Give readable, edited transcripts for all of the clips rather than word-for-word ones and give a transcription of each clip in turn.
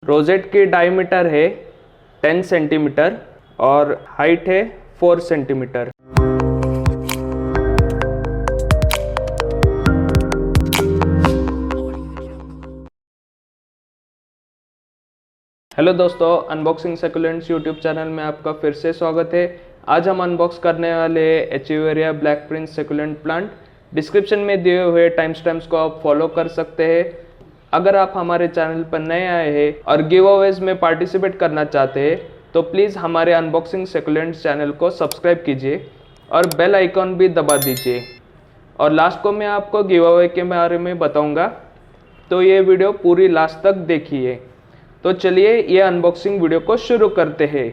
Rosette की diameter है 10 centimetre और हाइट है 4 सेंटीमीटर। हेलो दोस्तों, अनबॉक्सिंग सकुलेंट्स यूट्यूब चैनल में आपका फिर से स्वागत है। आज हम अनबॉक्स करने वाले echeveria black prince succulent plant. Description में दिए हुए टाइम स्टैम्प्स को आप फॉलो कर सकते हैं। अगर आप हमारे चैनल पर नए आए हैं और गिव अवेज में पार्टिसिपेट करना चाहते हैं तो प्लीज़ हमारे अनबॉक्सिंग सकुलेंट्स चैनल को सब्सक्राइब कीजिए और बेल आइकॉन भी दबा दीजिए। और लास्ट को मैं आपको गिव अवे के बारे में बताऊंगा, तो ये वीडियो पूरी लास्ट तक देखिए। तो चलिए ये अनबॉक्सिंग वीडियो को शुरू करते हैं।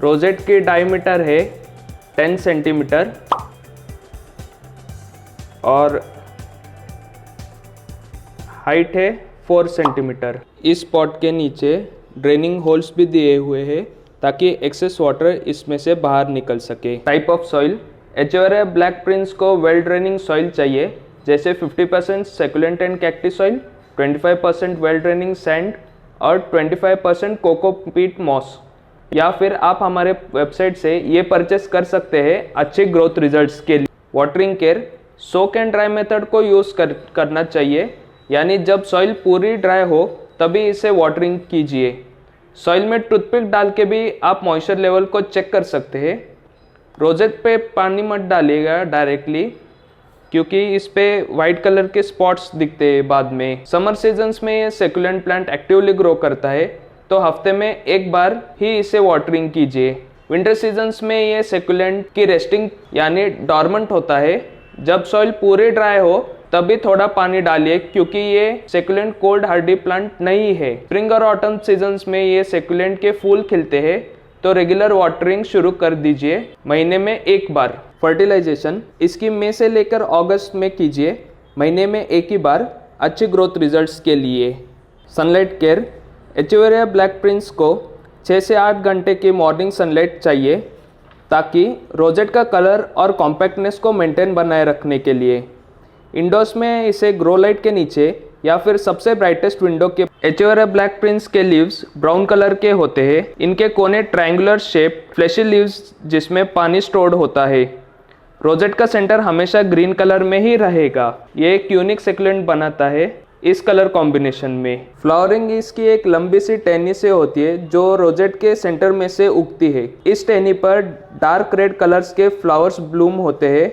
रोजेट की डायमीटर है 10 सेंटीमीटर और हाइट है 4 सेंटीमीटर। इस पॉट के नीचे ड्रेनिंग होल्स भी दिए हुए हैं ताकि एक्सेस वाटर इसमें से बाहर निकल सके। Type of soil, echeveria black prince को वेल ड्रेनिंग सॉइल चाहिए, जैसे 50% succulent and cacti soil, 25% well draining sand और 25% कोकोपीट मॉस। या फिर आप हमारे वेबसाइट से ये परचेस कर सकते हैं अच्छे ग्रोथ रिजल्ट्स के लिए। Watering care, soak and dry method को यूज़ करना चाहिए, यानी जब सॉइल पूरी ड्राई हो तभी इसे वाटरिंग कीजिए। सॉइल में टूथपिक डाल के भी आप मॉइस्चर लेवल को चेक कर सकते हैं। रोजेट पे पानी मत डालिएगा डायरेक्टली, क्योंकि इस पे वाइट कलर के स्पॉट्स दिखते हैं बाद में। समर सीजन्स में ये सेकुलेंट प्लांट एक्टिवली ग्रो करता है, तो हफ्ते में एक बार ही इसे वाटरिंग कीजिए। विंटर सीजन्स में ये सेकुलेंट की रेस्टिंग यानी डॉर्मेंट होता है। जब सॉइल पूरी ड्राई हो तभी थोड़ा पानी डालिए, क्योंकि ये सेकुलेंट कोल्ड हार्डी प्लांट नहीं है। स्प्रिंग और ऑटम सीजन्स में ये सेकुलेंट के फूल खिलते हैं, तो रेगुलर वाटरिंग शुरू कर दीजिए, महीने में एक बार। फर्टिलाइजेशन इसकी मई से लेकर अगस्त में कीजिए, महीने में एक ही बार, अच्छे ग्रोथ रिजल्ट्स के लिए। Sunlight care, echeveria black prince को 6 से 8 घंटे की मॉर्निंग सनलाइट चाहिए ताकि रोजेट का कलर और कॉम्पैक्टनेस को मेंटेन बनाए रखने के लिए। इंडोर्स में इसे ग्रो लाइट के नीचे या फिर सबसे ब्राइटेस्ट विंडो के। एचेवेरिया ब्लैक प्रिंस के लीव्स ब्राउन कलर के होते हैं। इनके कोने ट्रायंगुलर शेप फ्लैशी लीव्स जिसमें पानी स्टोर्ड होता है। रोजेट का सेंटर हमेशा ग्रीन कलर में ही रहेगा। ये एक यूनिक सेकुलेंट बनाता है इस कलर कॉम्बिनेशन में। फ्लावरिंग इसकी एक लंबी सी टहनी से होती है जो रोजेट के सेंटर में से उगती है। इस टहनी पर डार्क रेड कलर्स के फ्लावर्स ब्लूम होते हैं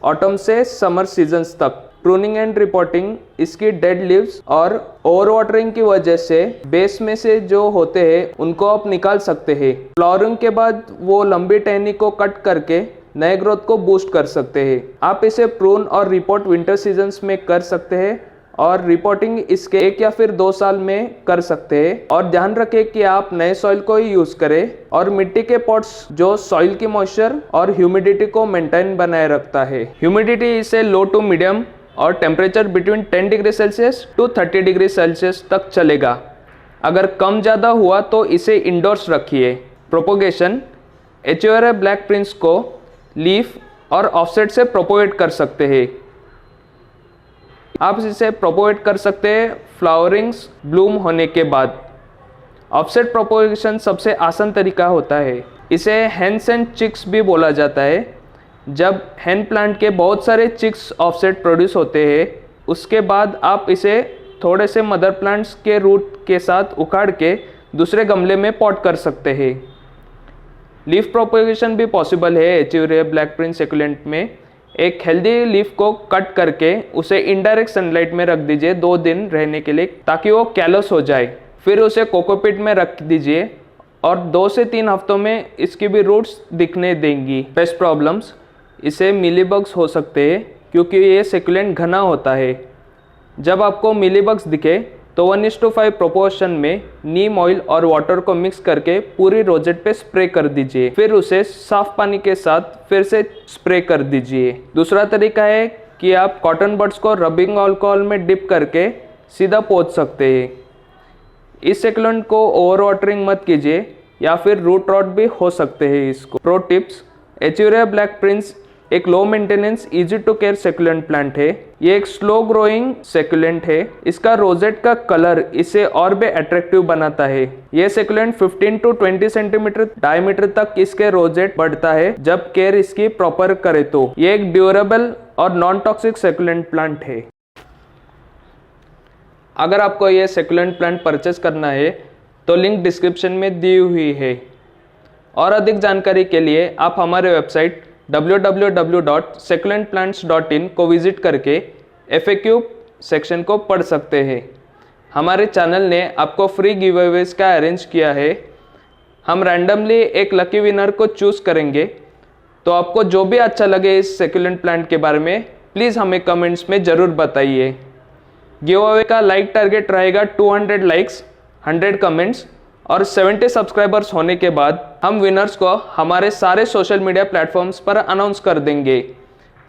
ऑटम से समर सीजन्स तक। प्रूनिंग एंड रिपोर्टिंग इसकी डेड लीव्स और ओवर वाटरिंग की वजह से बेस में से जो होते हैं उनको आप निकाल सकते हैं। फ्लावरिंग के बाद वो लंबी टहनी को कट करके नए ग्रोथ को बूस्ट कर सकते हैं। आप इसे प्रून और रिपोर्ट विंटर सीजन्स में कर सकते हैं और रिपोर्टिंग इसके 1 या फिर 2 साल में कर सकते हैं। और ध्यान रखें कि आप नए सॉइल को ही यूज करें और मिट्टी के पॉट्स जो सॉइल की मॉइस्चर और ह्यूमिडिटी को मेंटेन बनाए रखता है। ह्यूमिडिटी इसे लो टू मीडियम और temperature between 10 degree celsius to 30 degree celsius तक चलेगा। अगर कम ज़्यादा हुआ तो इसे इंडोर्स रखिए। प्रोपोगेशन, एचेवेरिया ब्लैक प्रिंस को लीफ और ऑफसेट से प्रोपोगेट कर सकते हैं। आप इसे प्रोपोगेट कर सकते हैं फ्लावरिंग्स ब्लूम होने के बाद। ऑफसेट प्रोपोगेशन सबसे आसान तरीका होता है। इसे हेंस एंड चिक्स भी बोला जाता है। जब हेन प्लांट के बहुत सारे चिक्स ऑफसेट प्रोड्यूस होते हैं, उसके बाद आप इसे थोड़े से मदर प्लांट्स के रूट के साथ उखाड़ के दूसरे गमले में पॉट कर सकते हैं। लीफ प्रोपगेशन भी पॉसिबल है एचिवरिया ब्लैक प्रिंस सक्यूलेंट में। एक हेल्दी लीफ को कट करके उसे इनडायरेक्ट सनलाइट में रख दीजिए 2 दिन रहने के लिए, ताकि वो कैलस हो जाए। फिर उसे कोकोपीट में रख दीजिए और 2 से 3 हफ्तों में इसकी भी रूट्स दिखने देंगी। पेस्ट प्रॉब्लम्स, इसे मिलीबग्स हो सकते हैं क्योंकि ये सक्यूलेंट घना होता है। जब आपको मिलीबग्स दिखे तो 1:5 प्रोपोर्शन में नीम ऑयल और वाटर को मिक्स करके पूरी रोजेट पे स्प्रे कर दीजिए। फिर उसे साफ पानी के साथ फिर से स्प्रे कर दीजिए। दूसरा तरीका है कि आप कॉटन बड्स को रबिंग अल्कोहल में डिप करके सीधा पोंछ सकते हैं। इस सक्यूलेंट को ओवर वाटरिंग मत कीजिए या फिर रूट रॉट भी हो सकते हैं इसको। Pro tips, Echeveria black prince एक low maintenance easy to care succulent plant है। ये एक स्लो ग्रोइंग सक्यूलेंट है। इसका रोजेट का कलर इसे और भी अट्रैक्टिव बनाता है। ये सक्यूलेंट 15 to 20 सेंटीमीटर डायमीटर तक इसके रोजेट बढ़ता है जब केयर इसकी प्रॉपर करे तो। ये एक ड्यूरेबल और नॉन टॉक्सिक सक्यूलेंट प्लांट है। अगर आपको ये सक्यूलेंट प्लांट परचेस करना है तो लिंक डिस्क्रिप्शन में दी हुई है। और अधिक जानकारी के लिए आप हमारे वेबसाइट www.succulentplants.in को विजिट करके FAQ सेक्शन को पढ़ सकते हैं। हमारे चैनल ने आपको फ्री गिव अवेज का अरेंज किया है। हम रैंडमली एक लकी विनर को चूज करेंगे। तो आपको जो भी अच्छा लगे इस सक्यूलेंट प्लांट के बारे में प्लीज़ हमें कमेंट्स में ज़रूर बताइए। गिव अवे का लाइक टारगेट रहेगा 200 लाइक्स, 100 कमेंट्स और 70 सब्सक्राइबर्स होने के बाद हम विनर्स को हमारे सारे सोशल मीडिया प्लेटफॉर्म्स पर अनाउंस कर देंगे।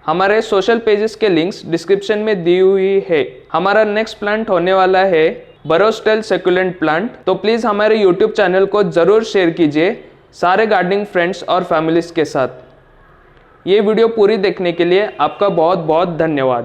हमारे सोशल पेजेस के लिंक्स डिस्क्रिप्शन में दी हुई है। हमारा नेक्स्ट प्लांट होने वाला है बरोस्टेल सक्यूलेंट प्लांट। तो प्लीज़ हमारे यूट्यूब चैनल को ज़रूर शेयर कीजिए सारे गार्डनिंग फ्रेंड्स और फैमिलीज़ के साथ। ये वीडियो पूरी देखने के लिए आपका बहुत बहुत धन्यवाद।